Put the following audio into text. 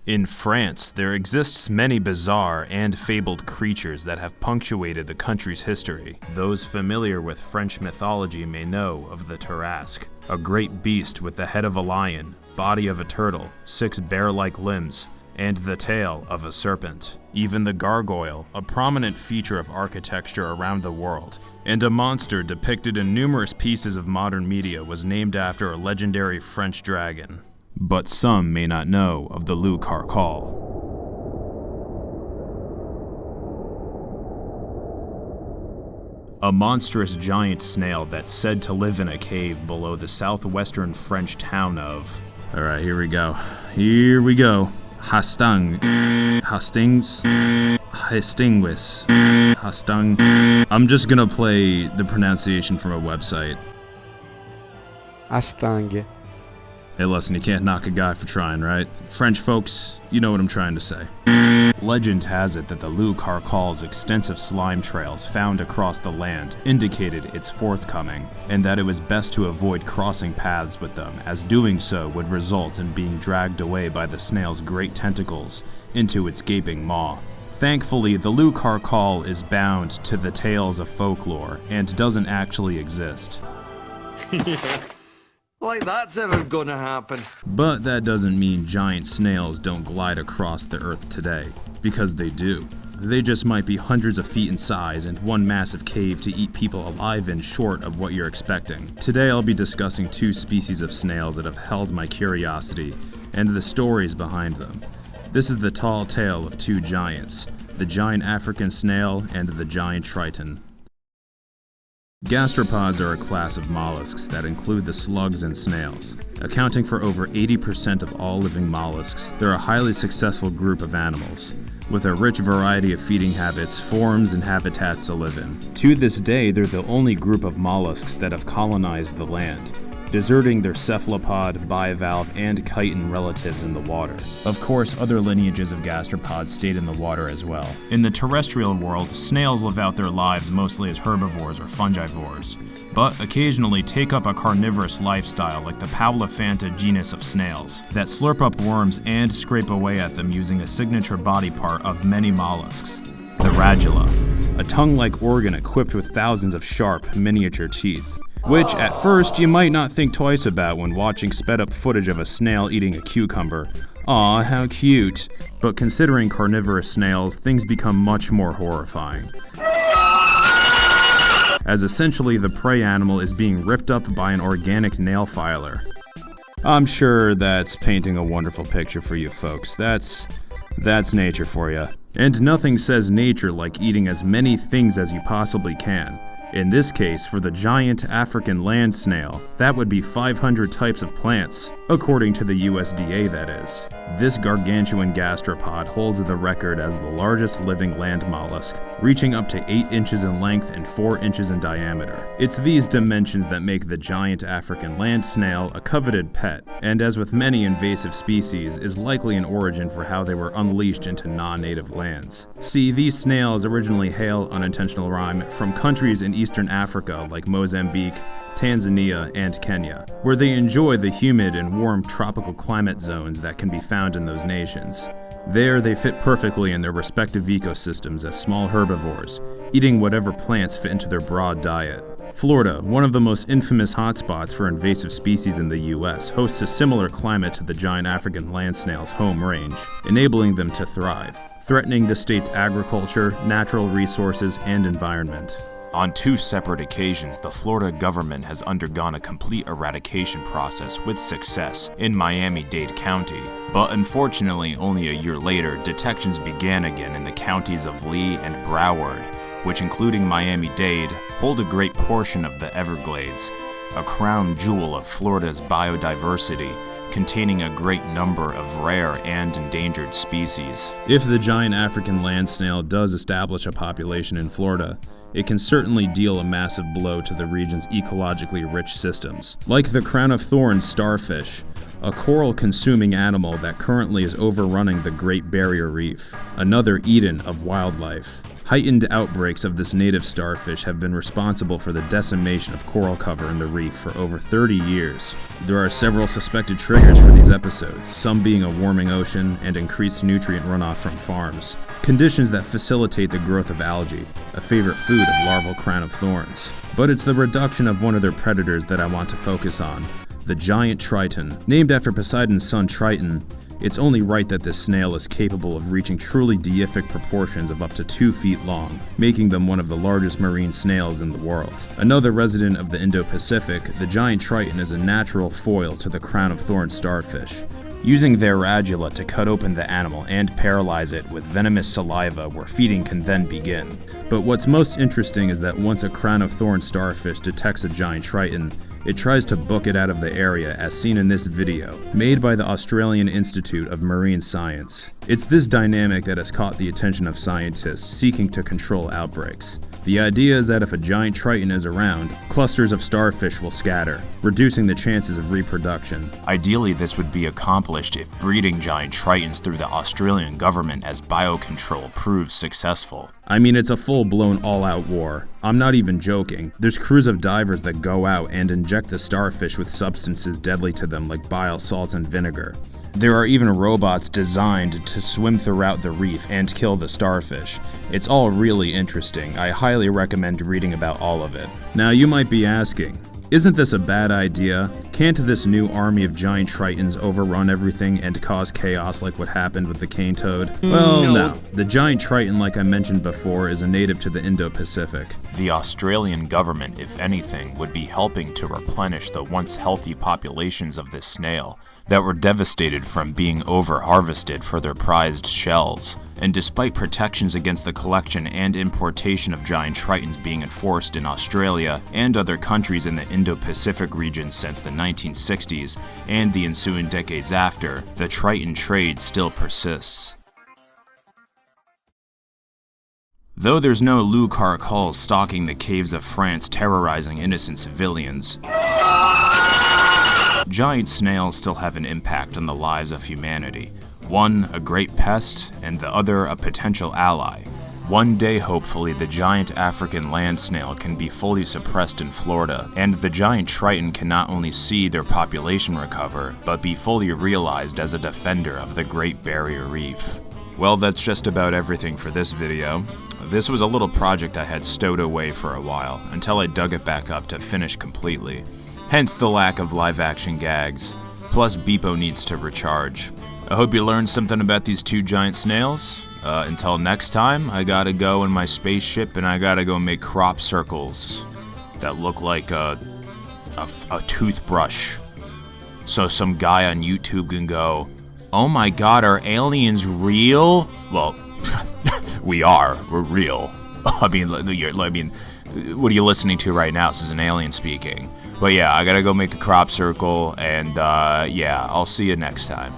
In France, there exists many bizarre and fabled creatures that have punctuated the country's history. Those familiar with French mythology may know of the Tarasque, a great beast with the head of a lion, body of a turtle, 6 bear-like limbs, and the tail of a serpent. Even the gargoyle, a prominent feature of architecture around the world, and a monster depicted in numerous pieces of modern media, was named after a legendary French dragon. But some may not know of the loup carcal. A monstrous giant snail that's said to live in a cave below the southwestern French town of... Alright, here we go. Hastings. I'm just gonna play the pronunciation from a website. Hastings. Hey listen, you can't knock a guy for trying, right? French folks, you know what I'm trying to say. Legend has it that the loup carcal's extensive slime trails found across the land indicated its forthcoming, and that it was best to avoid crossing paths with them, as doing so would result in being dragged away by the snail's great tentacles into its gaping maw. Thankfully, the loup carcal is bound to the tales of folklore and doesn't actually exist. Like that's ever gonna happen. But that doesn't mean giant snails don't glide across the earth today, because they do. They just might be hundreds of feet in size and one massive cave to eat people alive in short of what you're expecting. Today I'll be discussing 2 species of snails that have held my curiosity and the stories behind them. This is the tall tale of 2 giants, the Giant African Snail and the Giant Triton. Gastropods are a class of mollusks that include the slugs and snails. Accounting for over 80% of all living mollusks, they're a highly successful group of animals, with a rich variety of feeding habits, forms, and habitats to live in. To this day, they're the only group of mollusks that have colonized the land, deserting their cephalopod, bivalve, and chitin relatives in the water. Of course, other lineages of gastropods stayed in the water as well. In the terrestrial world, snails live out their lives mostly as herbivores or fungivores, but occasionally take up a carnivorous lifestyle like the Paulophanta genus of snails, that slurp up worms and scrape away at them using a signature body part of many mollusks, the radula, a tongue-like organ equipped with thousands of sharp, miniature teeth, which at first you might not think twice about when watching sped-up footage of a snail eating a cucumber. Aw, how cute. But considering carnivorous snails, things become much more horrifying, as essentially the prey animal is being ripped up by an organic nail filer. I'm sure that's painting a wonderful picture for you folks. That's nature for you. And nothing says nature like eating as many things as you possibly can. In this case, for the Giant African Land Snail, that would be 500 types of plants, according to the USDA that is. This gargantuan gastropod holds the record as the largest living land mollusk, reaching up to 8 inches in length and 4 inches in diameter. It's these dimensions that make the Giant African Land Snail a coveted pet, and as with many invasive species, is likely an origin for how they were unleashed into non-native lands. See, these snails originally hail, unintentional rhyme, from countries in Eastern Africa like Mozambique, Tanzania, and Kenya, where they enjoy the humid and warm tropical climate zones that can be found in those nations. There, they fit perfectly in their respective ecosystems as small herbivores, eating whatever plants fit into their broad diet. Florida, one of the most infamous hotspots for invasive species in the US, hosts a similar climate to the Giant African Land Snail's home range, enabling them to thrive, threatening the state's agriculture, natural resources, and environment. On 2 separate occasions, the Florida government has undergone a complete eradication process with success in Miami-Dade County. But unfortunately, only a year later, detections began again in the counties of Lee and Broward, which, including Miami-Dade, hold a great portion of the Everglades, a crown jewel of Florida's biodiversity, containing a great number of rare and endangered species. If the Giant African Land Snail does establish a population in Florida, it can certainly deal a massive blow to the region's ecologically rich systems. Like the crown of thorns starfish, a coral-consuming animal that currently is overrunning the Great Barrier Reef, another Eden of wildlife. Heightened outbreaks of this native starfish have been responsible for the decimation of coral cover in the reef for over 30 years. There are several suspected triggers for these episodes, some being a warming ocean and increased nutrient runoff from farms, conditions that facilitate the growth of algae, a favorite food of larval crown of thorns. But it's the reduction of one of their predators that I want to focus on, the Giant Triton. Named after Poseidon's son Triton, it's only right that this snail is capable of reaching truly deific proportions of up to 2 feet long, making them one of the largest marine snails in the world. Another resident of the Indo-Pacific, the Giant Triton is a natural foil to the crown of thorns starfish, using their radula to cut open the animal and paralyze it with venomous saliva where feeding can then begin. But what's most interesting is that once a crown of thorns starfish detects a Giant Triton, it tries to book it out of the area, as seen in this video, made by the Australian Institute of Marine Science. It's this dynamic that has caught the attention of scientists seeking to control outbreaks. The idea is that if a Giant Triton is around, clusters of starfish will scatter, reducing the chances of reproduction. Ideally, this would be accomplished if breeding Giant Tritons through the Australian government as biocontrol proves successful. I mean, it's a full-blown all-out war. I'm not even joking. There's crews of divers that go out and inject the starfish with substances deadly to them like bile salts and vinegar. There are even robots designed to swim throughout the reef and kill the starfish. It's all really interesting. I highly recommend reading about all of it. Now you might be asking, isn't this a bad idea? Can't this new army of Giant Tritons overrun everything and cause chaos like what happened with the cane toad? Well, no. The Giant Triton, like I mentioned before, is a native to the Indo-Pacific. The Australian government, if anything, would be helping to replenish the once healthy populations of this snail that were devastated from being over-harvested for their prized shells. And despite protections against the collection and importation of Giant Tritons being enforced in Australia and other countries in the Indo-Pacific region since the 1960s and the ensuing decades after, the Triton trade still persists. Though there's no Lou Caracol stalking the caves of France terrorizing innocent civilians, giant snails still have an impact on the lives of humanity. One a great pest, and the other a potential ally. One day, hopefully, the giant African land snail can be fully suppressed in Florida, and the Giant Triton can not only see their population recover, but be fully realized as a defender of the Great Barrier Reef. Well, that's just about everything for this video. This was a little project I had stowed away for a while, until I dug it back up to finish completely. Hence the lack of live-action gags. Plus, Beepo needs to recharge. I hope you learned something about these two giant snails. Until next time, I gotta go in my spaceship and I gotta go make crop circles that look like a toothbrush. So some guy on YouTube can go, "Oh my god, are aliens real?" Well, we're real. I mean, what are you listening to right now? This is an alien speaking. But yeah, I gotta go make a crop circle, and yeah, I'll see you next time.